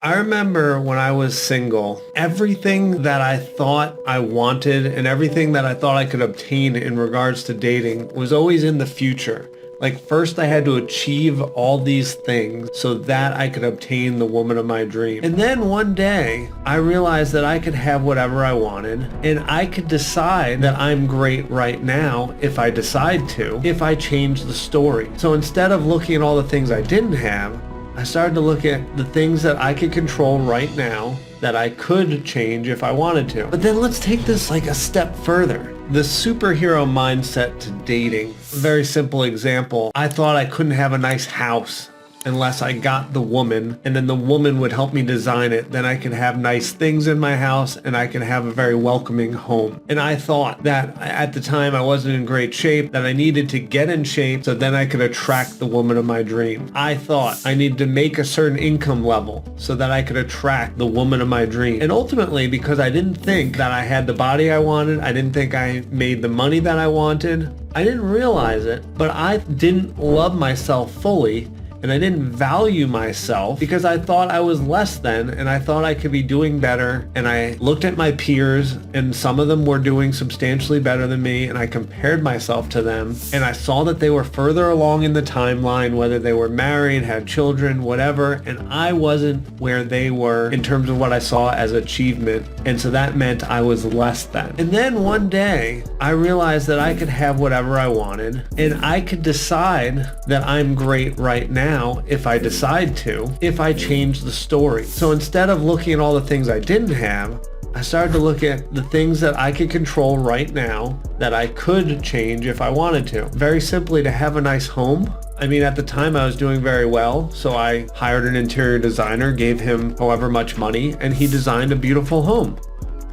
I remember when I was single, everything that I thought I wanted and everything that I thought I could obtain in regards to dating was always in the future. Like first I had to achieve all these things so that I could obtain the woman of my dream. And then one day I realized that I could have whatever I wanted and I could decide that I'm great right now if I decide to, if I change the story. So instead of looking at all the things I didn't have, I started to look at the things that I could control right now that I could change if I wanted to. But then let's take this like a step further. The superhero mindset to dating. A very simple example. I thought I couldn't have a nice house unless I got the woman, and then the woman would help me design it. Then I could have nice things in my house and I could have a very welcoming home. And I thought that at the time I wasn't in great shape, that I needed to get in shape so then I could attract the woman of my dream. I thought I needed to make a certain income level so that I could attract the woman of my dream. And ultimately, because I didn't think that I had the body I wanted, I didn't think I made the money that I wanted, I didn't realize it, but I didn't love myself fully. And I didn't value myself because I thought I was less than and I thought I could be doing better. And I looked at my peers and some of them were doing substantially better than me, and I compared myself to them and I saw that they were further along in the timeline, whether they were married, had children, whatever, and I wasn't where they were in terms of what I saw as achievement. And so that meant I was less than. And then one day I realized that I could have whatever I wanted and I could decide that I'm great right now if I decide to, if I change the story. So instead of looking at all the things I didn't have, I started to look at the things that I could control right now that I could change if I wanted to. Very simply, to have a nice home. I mean, at the time I was doing very well, so I hired an interior designer, gave him however much money, and he designed a beautiful home.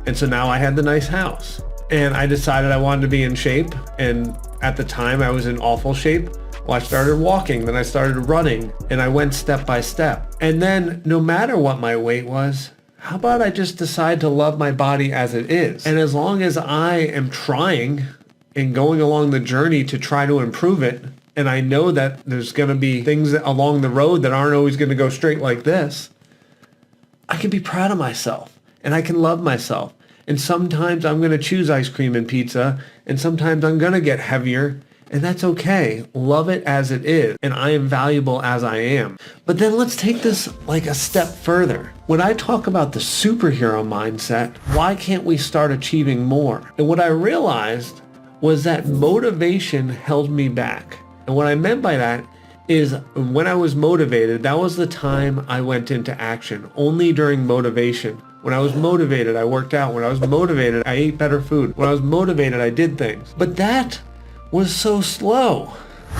And so now I had the nice house. And I decided I wanted to be in shape, and at the time I was in awful shape. Well, I started walking, then I started running, and I went step by step. And then no matter what my weight was, how about I just decide to love my body as it is? And as long as I am trying and going along the journey to try to improve it, and I know that there's going to be things along the road that aren't always going to go straight like this, I can be proud of myself and I can love myself. And sometimes I'm going to choose ice cream and pizza, and sometimes I'm going to get heavier. And that's okay. Love it as it is. And I am valuable as I am. But then let's take this like a step further. When I talk about the superhero mindset, why can't we start achieving more? And what I realized was that motivation held me back. And what I meant by that is when I was motivated, that was the time I went into action. Only during motivation. When I was motivated, I worked out. When I was motivated, I ate better food. When I was motivated, I did things. But that was so slow.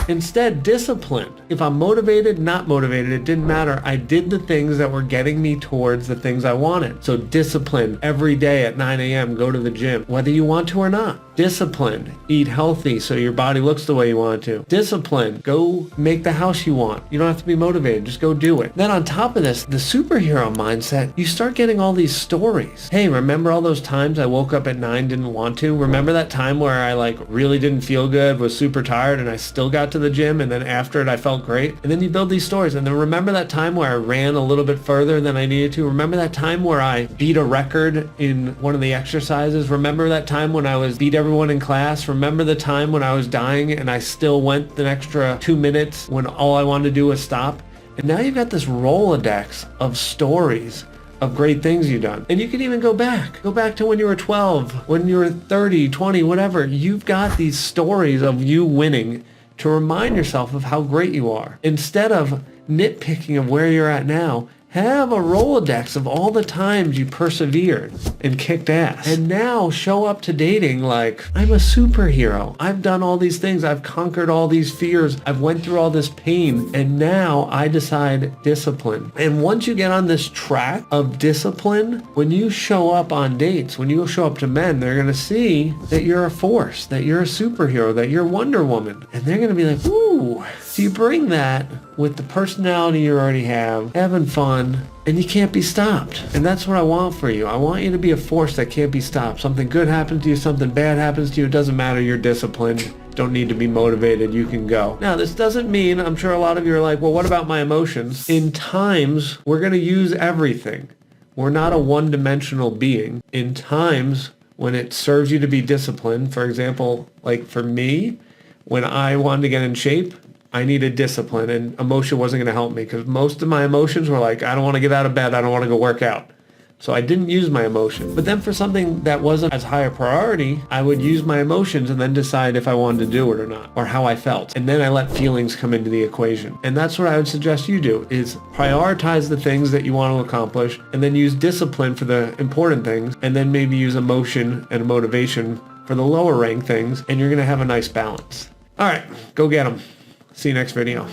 Instead, discipline. If I'm motivated, not motivated, it didn't matter. I did the things that were getting me towards the things I wanted. So discipline. Every day at 9 a.m., go to the gym, whether you want to or not. Discipline. Eat healthy so your body looks the way you want it to. Discipline. Go make the house you want. You don't have to be motivated. Just go do it. Then on top of this, the superhero mindset, you start getting all these stories. Hey, remember all those times I woke up at 9, didn't want to? Remember that time where I really didn't feel good, was super tired, and I still got to the gym, and then after it I felt great? And then you build these stories. And then remember that time where I ran a little bit further than I needed to? Remember that time where I beat a record in one of the exercises? Remember that time when I beat everyone in class? Remember the time when I was dying and I still went an extra 2 minutes when all I wanted to do was stop? And now you've got this Rolodex of stories of great things you've done. And you can even go back to when you were 12, when you were 30, 20, whatever. You've got these stories of you winning to remind yourself of how great you are. Instead of nitpicking of where you're at now, have a Rolodex of all the times you persevered and kicked ass. And now show up to dating like, I'm a superhero. I've done all these things. I've conquered all these fears. I've went through all this pain. And now I decide discipline. And once you get on this track of discipline, when you show up on dates, when you show up to men, they're going to see that you're a force, that you're a superhero, that you're Wonder Woman. And they're going to be like, ooh. So you bring that with the personality you already have, having fun, and you can't be stopped. And that's what I want for you. I want you to be a force that can't be stopped. Something good happens to you, something bad happens to you, it doesn't matter, you're disciplined. don't need to be motivated. You can go. Now, this doesn't mean, I'm sure a lot of you are like, well, what about my emotions? In times, we're going to use everything. We're not a one-dimensional being. In times when it serves you to be disciplined, for example, like for me, when I wanted to get in shape, I needed discipline, and emotion wasn't going to help me because most of my emotions were like, I don't want to get out of bed. I don't want to go work out. So I didn't use my emotion. But then for something that wasn't as high a priority, I would use my emotions and then decide if I wanted to do it or not, or how I felt. And then I let feelings come into the equation. And that's what I would suggest you do, is prioritize the things that you want to accomplish, and then use discipline for the important things, and then maybe use emotion and motivation for the lower ranked things, and you're going to have a nice balance. All right, go get them. See you next video.